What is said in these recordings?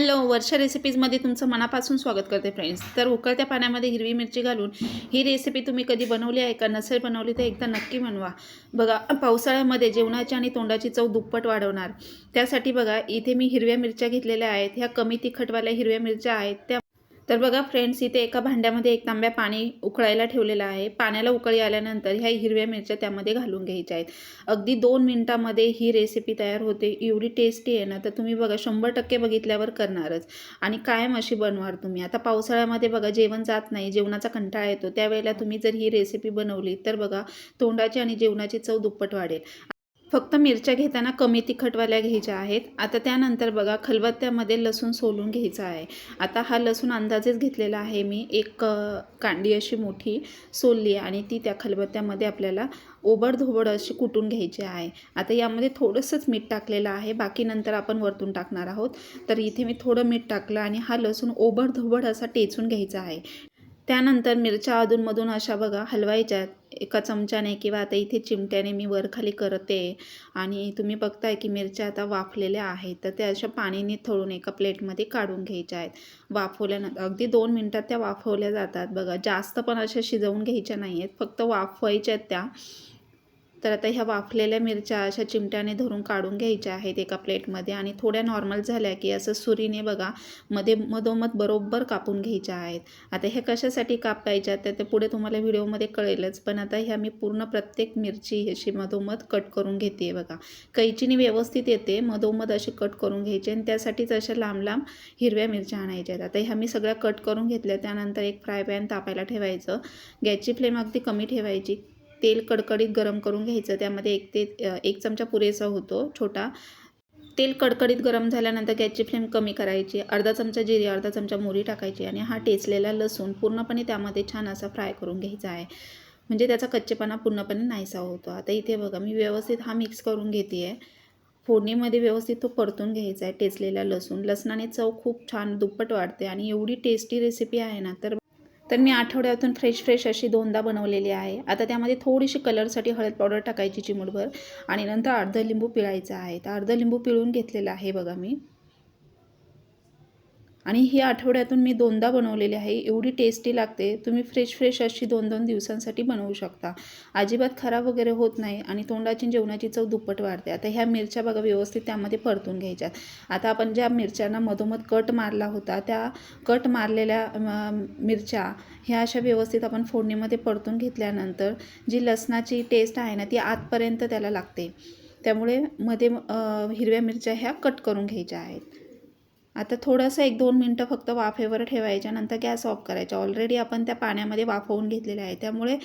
Hello, वर्षा रेसिपीजमध्ये तुमचं मनापासून स्वागत करते फ्रेंड्स. तर उकळत्या पाण्यामध्ये हिरवी मिरची घालून ही रेसिपी तुम्ही कधी बनवली आहे का? नसेल बनवली तर एकदा नक्की बनवा. बघा, पावसाळ्यामध्ये जेवणाची आणि तोंडाची चव दुप्पट वाढवणार. त्यासाठी बघा, इथे मी हिरव्या मिरच्या घेतलेल्या आहेत. ह्या कमी तिखटवाल्या हिरव्या मिरच्या आहेत त्या. तर बघा फ्रेंड्स, इथे एका भांड्यामध्ये एक तांब्या पाणी उकळायला ठेवलेलं आहे. पाण्याला उकळी आल्यानंतर ह्या हिरव्या मिरच्या त्यामध्ये घालून घ्यायच्या आहेत. अगदी 2 मिनिटामध्ये ही रेसिपी तयार होते. एवढी टेस्टी आहे ना, तर तुम्ही बघा 100% बघितल्यावर करणारच आणि कायम अशी बनवार तुम्ही. आता पावसाळ्यामध्ये बघा जेवण जात नाही, जेवणाचा कंटाळा येतो, त्यावेळेला तुम्ही जर ही रेसिपी बनवली तर बघा तोंडाची आणि जेवणाची चव दुप्पट वाढेल. फक्त मिरच्या घेताना कमी तिखटवाल्या घ्यायच्या आहेत. आता त्यानंतर बघा खलबत्त्यामध्ये लसूण सोलून घ्यायचा आहे. आता हा लसूण अंदाजेच घेतलेला आहे मी. एक कांडी अशी मोठी सोलली आणि ती त्या खलबत्त्यामध्ये आपल्याला ओबडधोबड अशी कुटून घ्यायची आहे. आता यामध्ये थोडंसंच मीठ टाकलेलं आहे, बाकी नंतर आपण वरतून टाकणार आहोत. तर इथे मी थोडं मीठ टाकलं आणि हा लसूण ओबडधोबड असा टेचून घ्यायचा आहे. त्यानंतर मिरच्या अधूनमधून अशा बघा हलवायच्यात एका चमच्याने किंवा आता इथे चिमट्याने मी वरखाली करते. आणि तुम्ही बघताय की मिरच्या आता वाफलेल्या आहेत, तर त्या अशा पाणीने थोडून एका प्लेटमध्ये काढून घ्यायच्या आहेत. वाफवल्यानंतर अगदी 2 मिनटात त्या वाफवल्या जातात. बघा जास्त पण अशा शिजवून घ्यायच्या नाही आहेत, फक्त वाफवायच्या आहेत त्या. तर आता ह्या वाफलेल्या मिरच्या अशा चिमट्याने धरून काढून घ्यायच्या आहेत एका प्लेटमध्ये आणि थोड्या नॉर्मल झाल्या की असं सुरीने बघा मधोमध बरोबर कापून घ्यायच्या आहेत. आता ह्या कशासाठी कापायच्या तर ते पुढे तुम्हाला व्हिडिओमध्ये कळेलच, पण आता ह्या मी पूर्ण प्रत्येक मिरची अशी मधोमध कट करून घेते. बघा कैचीने व्यवस्थित येते, मधोमध अशी कट करून घ्यायची आणि त्यासाठीच अशा लांब लांब हिरव्या मिरच्या आणायच्या आहेत. आता ह्या मी सगळ्या कट करून घेतल्या. त्यानंतर एक फ्राय पॅन तापायला ठेवायचं. गॅसची फ्लेम अगदी कमी ठेवायची. तेल कडकडीत गरम करून घ्यायचं. त्यामध्ये 1 चमचा पुरेसा होतो छोटा. तेल कडकडीत गरम झाल्यानंतर गॅसची फ्लेम कमी करायची. अर्धा चमचा जिरे, अर्धा चमचा मोहरी टाकायची आणि हा टेचलेला लसूण पूर्णपणे त्यामध्ये छान असा फ्राय करून घ्यायचा आहे, म्हणजे त्याचा कच्चेपणा पूर्णपणे नाहीसा होतो. आता इथे बघा मी व्यवस्थित हा मिक्स करून घेते आहे. फोडणीमध्ये व्यवस्थित तो परतून घ्यायचा आहे टेचलेला लसूण. लसणाने चव खूप छान दुप्पट वाढते आणि एवढी टेस्टी रेसिपी आहे ना, तर मी आठवड्यातून फ्रेश अशी 2दा बनवलेली आहे. आता त्यामध्ये थोडीशी कलरसाठी हळद पावडर टाकायची चिमूटभर आणि नंतर अर्धा लिंबू पिळायचा आहे. तर अर्धा लिंबू पिळून घेतलेला आहे बघा मी. आणि ही आठवड्यातून मी 2दा बनवलेली आहे. एवढी टेस्टी लागते. तुम्ही फ्रेश अशी 2-2 दिवसांसाठी बनवू शकता. अजिबात खराब वगैरे होत नाही आणि तोंडाची जेवणाची चव दुप्पट वाढते. आता ह्या मिरच्या बघा व्यवस्थित त्यामध्ये परतून घ्यायच्यात. आता आपण ज्या मिरच्यांना मधोमध कट मारला होता, त्या कट मारलेल्या मिरच्या ह्या अशा व्यवस्थित आपण फोडणीमध्ये परतून घेतल्यानंतर जी लसणाची टेस्ट आहे ना, ती आतपर्यंत त्याला लागते. त्यामुळे मध्ये हिरव्या मिरच्या ह्या कट करून घ्यायच्या आहेत. आता थोडंसं 1-2 मिनटं फक्त वाफेवर ठेवायच्या, नंतर गॅस ऑफ करायचा. ऑलरेडी आपण त्या पाण्यामध्ये वाफवून घेतलेल्या आहे, त्यामुळे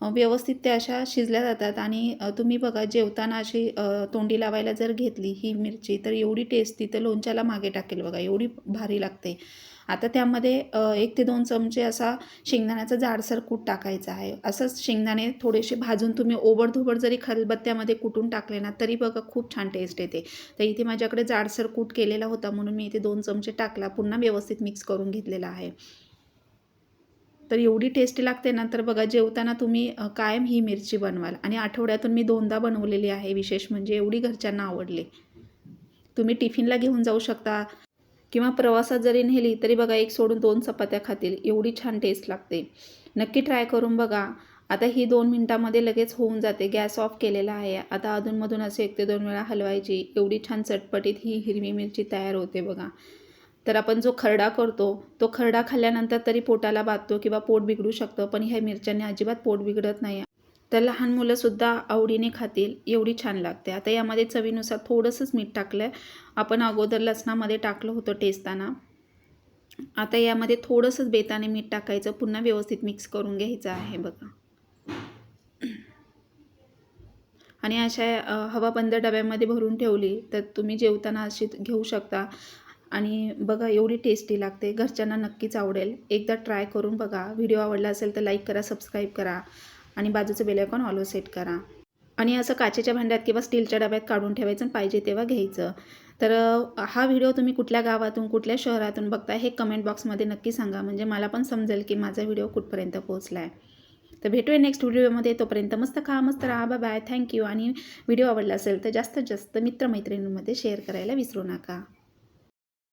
व्यवस्थित त्या अशा शिजल्या जातात. आणि तुम्ही बघा जेवताना अशी तोंडी लावायला जर घेतली ही मिरची तर एवढी टेस्टी, तर लोणच्याला मागे टाकेल बघा, एवढी भारी लागते. आता त्यामध्ये 1 ते 2 चमचे असा शेंगदाण्याचा जाडसर कूट टाकायचा आहे. असंच शेंगदाणे थोडेसे भाजून तुम्ही ओबडधोबड जरी खलबत्त्यामध्ये कुटून टाकले ना, तरी बघा खूप छान टेस्ट येते. तर इथे माझ्याकडे जाडसर कूट केलेला होता म्हणून मी इथे 2 चमचे टाकला. पुन्हा व्यवस्थित मिक्स करून घेतलेला आहे. तर एवढी टेस्टी लागते ना, तर बघा जेवताना तुम्ही कायम ही मिरची बनवाल. आणि आठवड्यातून मी 2दा बनवलेली आहे. विशेष म्हणजे एवढी घरच्यांना आवडली. तुम्ही टिफिनला घेऊन जाऊ शकता किंवा प्रवासात जरी नेली तरी बघा 1 सोडून 2 चपात्या खातील, एवढी छान टेस्ट लागते. नक्की ट्राय करून बघा. आता ही 2 मिनटामध्ये लगेच होऊन जाते. गॅस ऑफ केलेला आहे. आता अधूनमधून असे 1 ते 2 वेळा हलवायची. एवढी छान चटपटीत ही हिरवी मिरची तयार होते बघा. तर आपण जो खरडा करतो, तो खरडा खाल्ल्यानंतर तरी पोटाला बाधतो किंवा पोट बिघडू शकतं, पण ह्या मिरच्यांनी अजिबात पोट बिघडत नाही. तर लहान मुलंसुद्धा आवडीने खातील, एवढी छान लागते. आता यामध्ये चवीनुसार थोडंसंच मीठ टाकलं. आपण अगोदर लसणामध्ये टाकलं होतं टेचताना. आता यामध्ये थोडंसंच बेताने मीठ टाकायचं. पुन्हा व्यवस्थित मिक्स करून घ्यायचं आहे बघा. आणि अशा हवाबंद डब्यामध्ये भरून ठेवली तर तुम्ही जेवताना अशी घेऊ शकता. आणि बघा एवढी टेस्टी लागते. घरच्यांना नक्कीच आवडेल. एकदा ट्राय करून बघा. व्हिडिओ आवडला असेल तर लाईक करा, सबस्क्राईब करा आणि बाजूचं बेल आयकॉन ऑलवर सेट करा. आणि असं काचेच्या भांड्यात किंवा स्टीलच्या डब्यात काढून ठेवायचं, पाहिजे तेव्हा घ्यायचं. तर हा व्हिडिओ तुम्ही कुठल्या गावातून कुठल्या शहरातून बघता हे कमेंट बॉक्समध्ये नक्की सांगा, म्हणजे मला पण समजेल की माझा व्हिडिओ कुठपर्यंत पोहोचला आहे. तर भेटूया नेक्स्ट व्हिडिओमध्ये. तोपर्यंत मस्त खा, मस्त राहा. Bye bye. थँक्यू. आणि व्हिडिओ आवडला असेल तर जास्तीत जास्त मित्रमैत्रिणींमध्ये शेअर करायला विसरू नका.